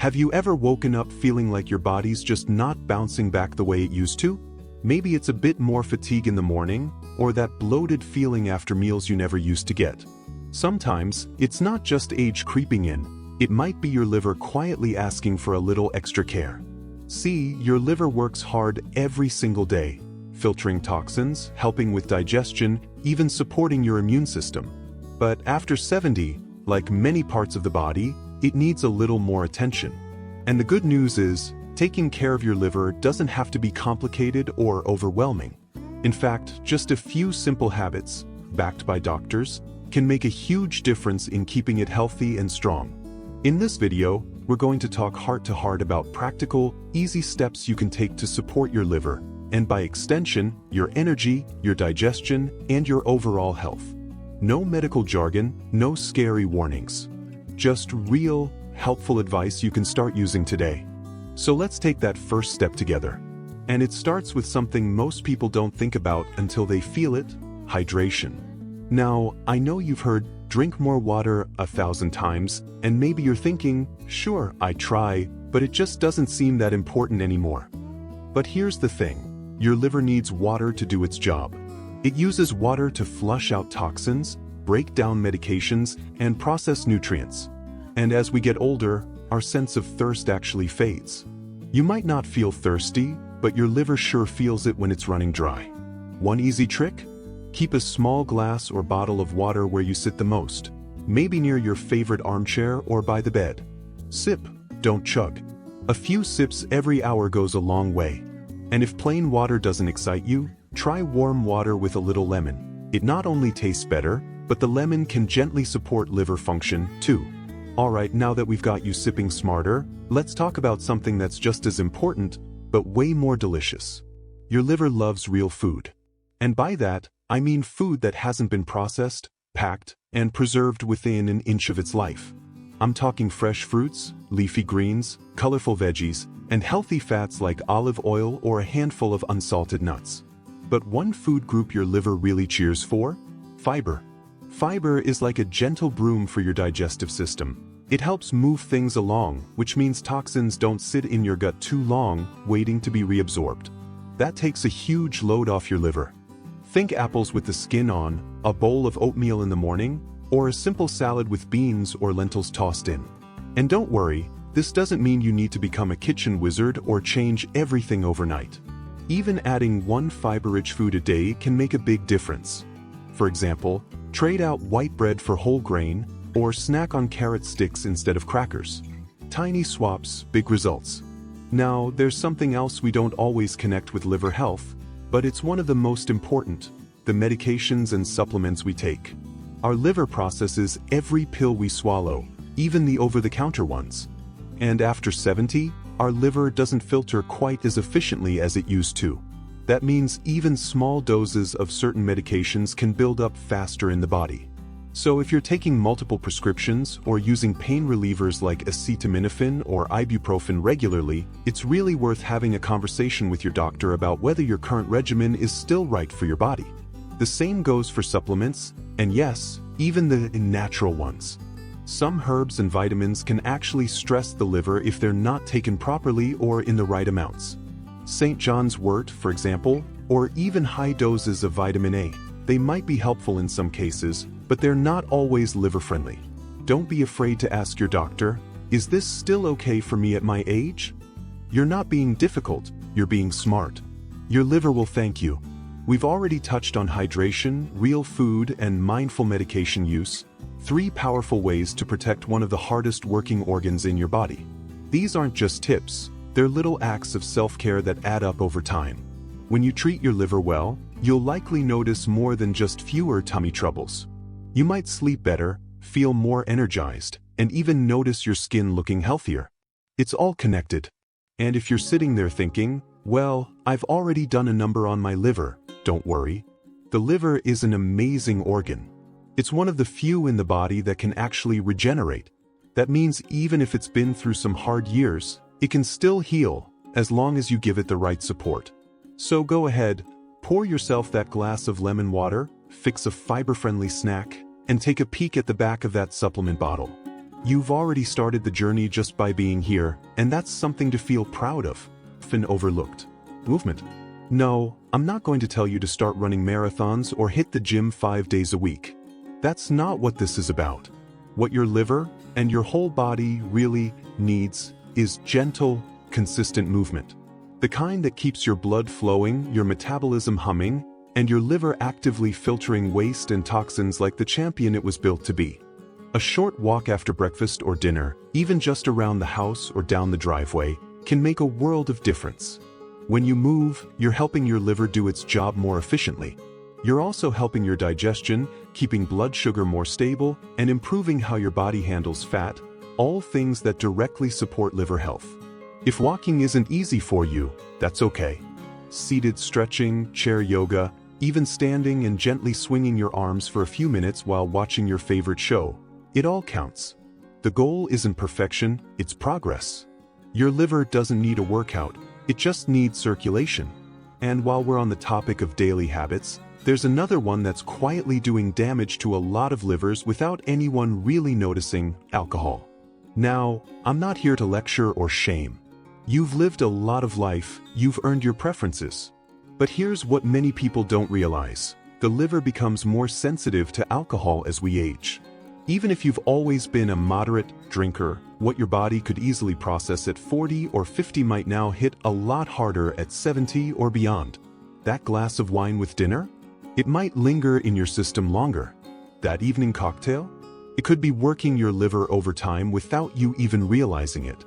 Have you ever woken up feeling like your body's just not bouncing back the way it used to? Maybe it's a bit more fatigue in the morning, or that bloated feeling after meals you never used to get. Sometimes, it's not just age creeping in, it might be your liver quietly asking for a little extra care. See, your liver works hard every single day, filtering toxins, helping with digestion, even supporting your immune system. But after 70, like many parts of the body, it needs a little more attention. And the good news is, taking care of your liver doesn't have to be complicated or overwhelming. In fact, just a few simple habits, backed by doctors, can make a huge difference in keeping it healthy and strong. In this video, we're going to talk heart-to-heart about practical, easy steps you can take to support your liver, and by extension, your energy, your digestion, and your overall health. No medical jargon, no scary warnings. Just real, helpful advice you can start using today. So let's take that first step together. And it starts with something most people don't think about until they feel it: hydration. Now, I know you've heard drink more water 1,000 times, and maybe you're thinking, sure, I try, but it just doesn't seem that important anymore. But here's the thing, your liver needs water to do its job. It uses water to flush out toxins, break down medications, and process nutrients. And as we get older, our sense of thirst actually fades. You might not feel thirsty, but your liver sure feels it when it's running dry. One easy trick? Keep a small glass or bottle of water where you sit the most, maybe near your favorite armchair or by the bed. Sip, don't chug. A few sips every hour goes a long way. And if plain water doesn't excite you, try warm water with a little lemon. It not only tastes better, but the lemon can gently support liver function, too. Alright, now that we've got you sipping smarter, let's talk about something that's just as important, but way more delicious. Your liver loves real food. And by that, I mean food that hasn't been processed, packed, and preserved within an inch of its life. I'm talking fresh fruits, leafy greens, colorful veggies, and healthy fats like olive oil or a handful of unsalted nuts. But one food group your liver really cheers for? Fiber. Fiber is like a gentle broom for your digestive system. It helps move things along, which means toxins don't sit in your gut too long, waiting to be reabsorbed. That takes a huge load off your liver. Think apples with the skin on, a bowl of oatmeal in the morning, or a simple salad with beans or lentils tossed in. And don't worry, this doesn't mean you need to become a kitchen wizard or change everything overnight. Even adding one fiber-rich food a day can make a big difference. For example, trade out white bread for whole grain, or snack on carrot sticks instead of crackers. Tiny swaps, big results. Now, there's something else we don't always connect with liver health, but it's one of the most important: the medications and supplements we take. Our liver processes every pill we swallow, even the over-the-counter ones. And after 70, our liver doesn't filter quite as efficiently as it used to. That means even small doses of certain medications can build up faster in the body. So if you're taking multiple prescriptions or using pain relievers like acetaminophen or ibuprofen regularly, it's really worth having a conversation with your doctor about whether your current regimen is still right for your body. The same goes for supplements, and yes, even the natural ones. Some herbs and vitamins can actually stress the liver if they're not taken properly or in the right amounts. St. John's wort, for example, or even high doses of vitamin A. They might be helpful in some cases, but they're not always liver-friendly. Don't be afraid to ask your doctor, is this still okay for me at my age? You're not being difficult, you're being smart. Your liver will thank you. We've already touched on hydration, real food, and mindful medication use, 3 powerful ways to protect one of the hardest working organs in your body. These aren't just tips, they're little acts of self-care that add up over time. When you treat your liver well, you'll likely notice more than just fewer tummy troubles. You might sleep better, feel more energized, and even notice your skin looking healthier. It's all connected. And if you're sitting there thinking, well, I've already done a number on my liver, don't worry. The liver is an amazing organ. It's one of the few in the body that can actually regenerate. That means even if it's been through some hard years, it can still heal, as long as you give it the right support. So go ahead, pour yourself that glass of lemon water, fix a fiber-friendly snack, and take a peek at the back of that supplement bottle. You've already started the journey just by being here, and that's something to feel proud of. Often overlooked. Movement. No, I'm not going to tell you to start running marathons or hit the gym 5 days a week. That's not what this is about. What your liver and your whole body really needs is gentle, consistent movement. The kind that keeps your blood flowing, your metabolism humming, and your liver actively filtering waste and toxins like the champion it was built to be. A short walk after breakfast or dinner, even just around the house or down the driveway, can make a world of difference. When you move, you're helping your liver do its job more efficiently. You're also helping your digestion, keeping blood sugar more stable, and improving how your body handles fat, all things that directly support liver health. If walking isn't easy for you, that's okay. Seated stretching, chair yoga, even standing and gently swinging your arms for a few minutes while watching your favorite show, it all counts. The goal isn't perfection, it's progress. Your liver doesn't need a workout, it just needs circulation. And while we're on the topic of daily habits, there's another one that's quietly doing damage to a lot of livers without anyone really noticing: alcohol. Now, I'm not here to lecture or shame. You've lived a lot of life, you've earned your preferences. But here's what many people don't realize: the liver becomes more sensitive to alcohol as we age. Even if you've always been a moderate drinker, what your body could easily process at 40 or 50 might now hit a lot harder at 70 or beyond. That glass of wine with dinner? It might linger in your system longer. That evening cocktail? It could be working your liver overtime without you even realizing it.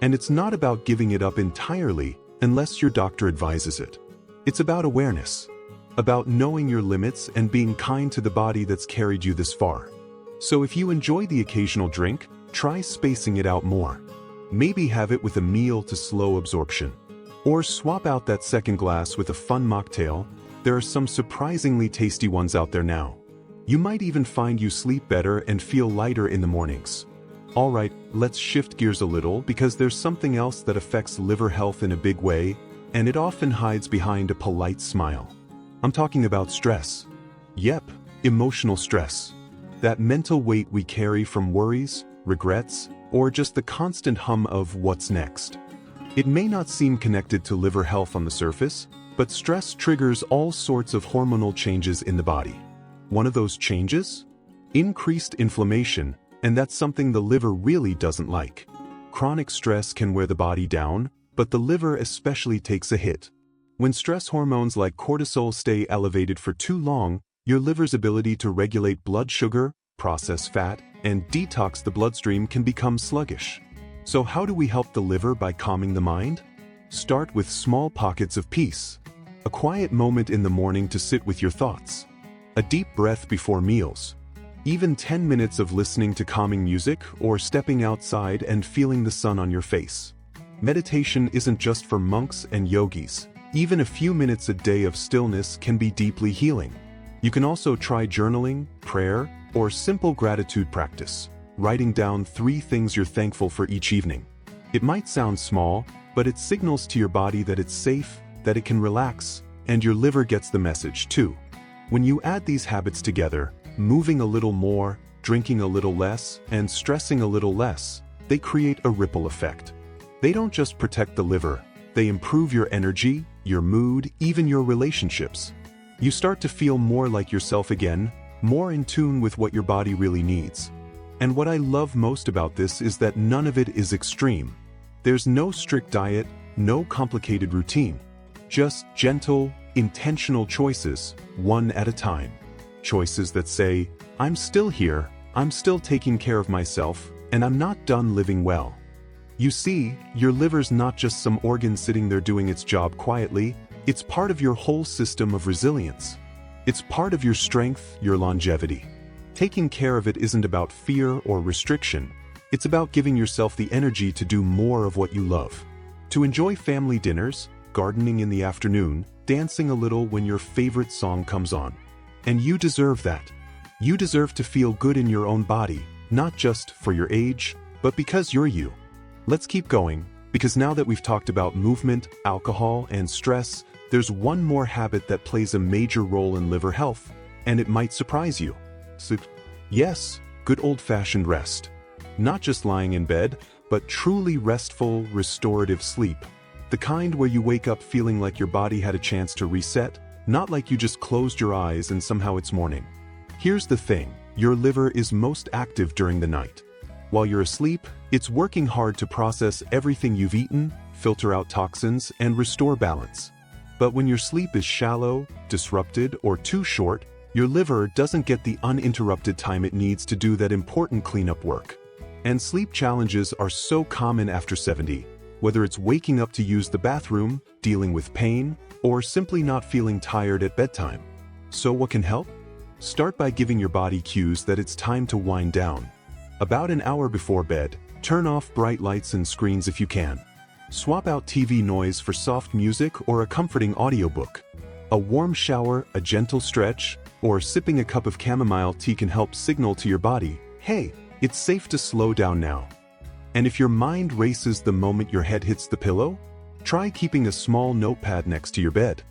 And it's not about giving it up entirely unless your doctor advises it. It's about awareness, about knowing your limits and being kind to the body that's carried you this far. So if you enjoy the occasional drink, try spacing it out more. Maybe have it with a meal to slow absorption. Or swap out that second glass with a fun mocktail. There are some surprisingly tasty ones out there now. You might even find you sleep better and feel lighter in the mornings. Alright, let's shift gears a little because there's something else that affects liver health in a big way, and it often hides behind a polite smile. I'm talking about stress. Yep, emotional stress. That mental weight we carry from worries, regrets, or just the constant hum of what's next. It may not seem connected to liver health on the surface, but stress triggers all sorts of hormonal changes in the body. One of those changes? Increased inflammation, and that's something the liver really doesn't like. Chronic stress can wear the body down, but the liver especially takes a hit. When stress hormones like cortisol stay elevated for too long, your liver's ability to regulate blood sugar, process fat, and detox the bloodstream can become sluggish. So how do we help the liver by calming the mind? Start with small pockets of peace. A quiet moment in the morning to sit with your thoughts. A deep breath before meals. Even 10 minutes of listening to calming music or stepping outside and feeling the sun on your face. Meditation isn't just for monks and yogis. Even a few minutes a day of stillness can be deeply healing. You can also try journaling, prayer, or simple gratitude practice, writing down 3 things you're thankful for each evening. It might sound small, but it signals to your body that it's safe, that it can relax, and your liver gets the message too. When you add these habits together, moving a little more, drinking a little less, and stressing a little less, they create a ripple effect. They don't just protect the liver, they improve your energy, your mood, even your relationships. You start to feel more like yourself again, more in tune with what your body really needs. And what I love most about this is that none of it is extreme. There's no strict diet, no complicated routine. Just gentle, intentional choices, one at a time. Choices that say, I'm still here, I'm still taking care of myself, and I'm not done living well. You see, your liver's not just some organ sitting there doing its job quietly, it's part of your whole system of resilience. It's part of your strength, your longevity. Taking care of it isn't about fear or restriction, it's about giving yourself the energy to do more of what you love. To enjoy family dinners, gardening in the afternoon, dancing a little when your favorite song comes on. And you deserve that. You deserve to feel good in your own body, not just for your age, but because you're you. Let's keep going, because now that we've talked about movement, alcohol, and stress, there's one more habit that plays a major role in liver health, and it might surprise you. So, yes, good old-fashioned rest. Not just lying in bed, but truly restful, restorative sleep. The kind where you wake up feeling like your body had a chance to reset, not like you just closed your eyes and somehow it's morning. Here's the thing, your liver is most active during the night. While you're asleep, it's working hard to process everything you've eaten, filter out toxins, and restore balance. But when your sleep is shallow, disrupted, or too short, your liver doesn't get the uninterrupted time it needs to do that important cleanup work. And sleep challenges are so common after 70, whether it's waking up to use the bathroom, dealing with pain, or simply not feeling tired at bedtime. So what can help? Start by giving your body cues that it's time to wind down. About an hour before bed, turn off bright lights and screens if you can. Swap out TV noise for soft music or a comforting audiobook. A warm shower, a gentle stretch, or sipping a cup of chamomile tea can help signal to your body, hey, it's safe to slow down now. And if your mind races the moment your head hits the pillow, try keeping a small notepad next to your bed.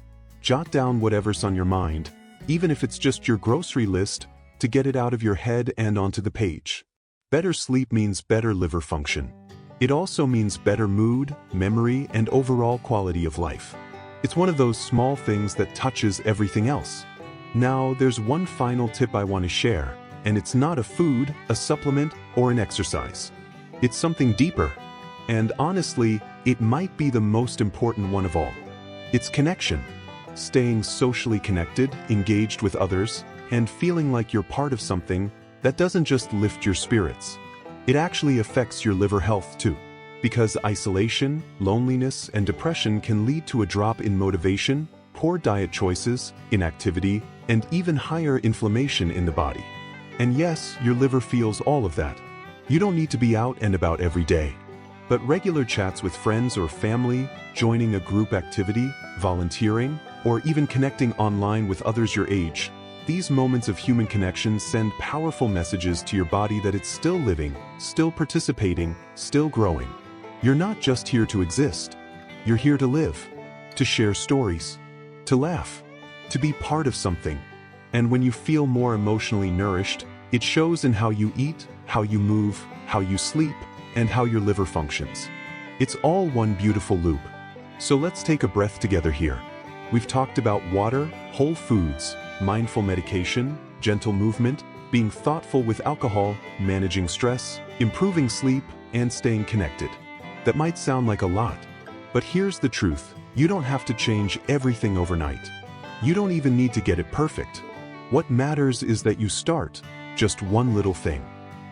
Jot down whatever's on your mind, even if it's just your grocery list, to get it out of your head and onto the page. Better sleep means better liver function. It also means better mood, memory, and overall quality of life. It's one of those small things that touches everything else. Now, there's one final tip I want to share, and it's not a food, a supplement, or an exercise. It's something deeper. And honestly, it might be the most important one of all. It's connection. Staying socially connected, engaged with others, and feeling like you're part of something that doesn't just lift your spirits. It actually affects your liver health too. Because isolation, loneliness, and depression can lead to a drop in motivation, poor diet choices, inactivity, and even higher inflammation in the body. And yes, your liver feels all of that. You don't need to be out and about every day. But regular chats with friends or family, joining a group activity, volunteering, or even connecting online with others your age, these moments of human connection send powerful messages to your body that it's still living, still participating, still growing. You're not just here to exist. You're here to live, to share stories, to laugh, to be part of something. And when you feel more emotionally nourished, it shows in how you eat, how you move, how you sleep, and how your liver functions. It's all one beautiful loop. So let's take a breath together here. We've talked about water, whole foods, mindful medication, gentle movement, being thoughtful with alcohol, managing stress, improving sleep, and staying connected. That might sound like a lot, but here's the truth. You don't have to change everything overnight. You don't even need to get it perfect. What matters is that you start, just one little thing.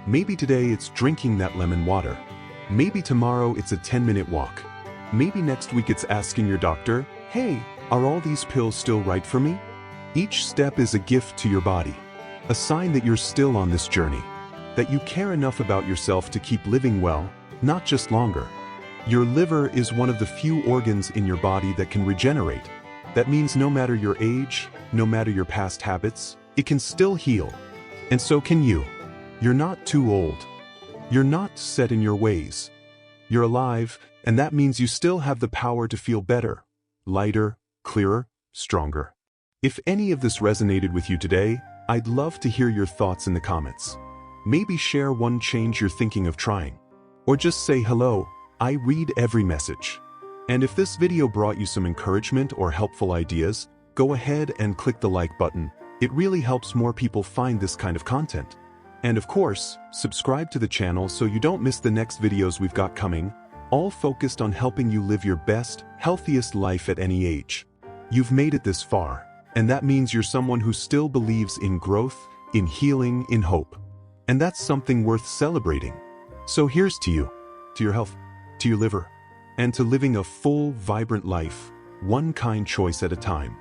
Maybe today it's drinking that lemon water. Maybe tomorrow it's a 10-minute walk. Maybe next week it's asking your doctor, hey, are all these pills still right for me? Each step is a gift to your body, a sign that you're still on this journey, that you care enough about yourself to keep living well, not just longer. Your liver is one of the few organs in your body that can regenerate. That means no matter your age, no matter your past habits, it can still heal. And so can you. You're not too old. You're not set in your ways. You're alive, and that means you still have the power to feel better, lighter, clearer, stronger. If any of this resonated with you today, I'd love to hear your thoughts in the comments. Maybe share one change you're thinking of trying. Or just say hello, I read every message. And if this video brought you some encouragement or helpful ideas, go ahead and click the like button. It really helps more people find this kind of content. And of course, subscribe to the channel so you don't miss the next videos we've got coming, all focused on helping you live your best, healthiest life at any age. You've made it this far, and that means you're someone who still believes in growth, in healing, in hope. And that's something worth celebrating. So here's to you, to your health, to your liver, and to living a full, vibrant life, one kind choice at a time.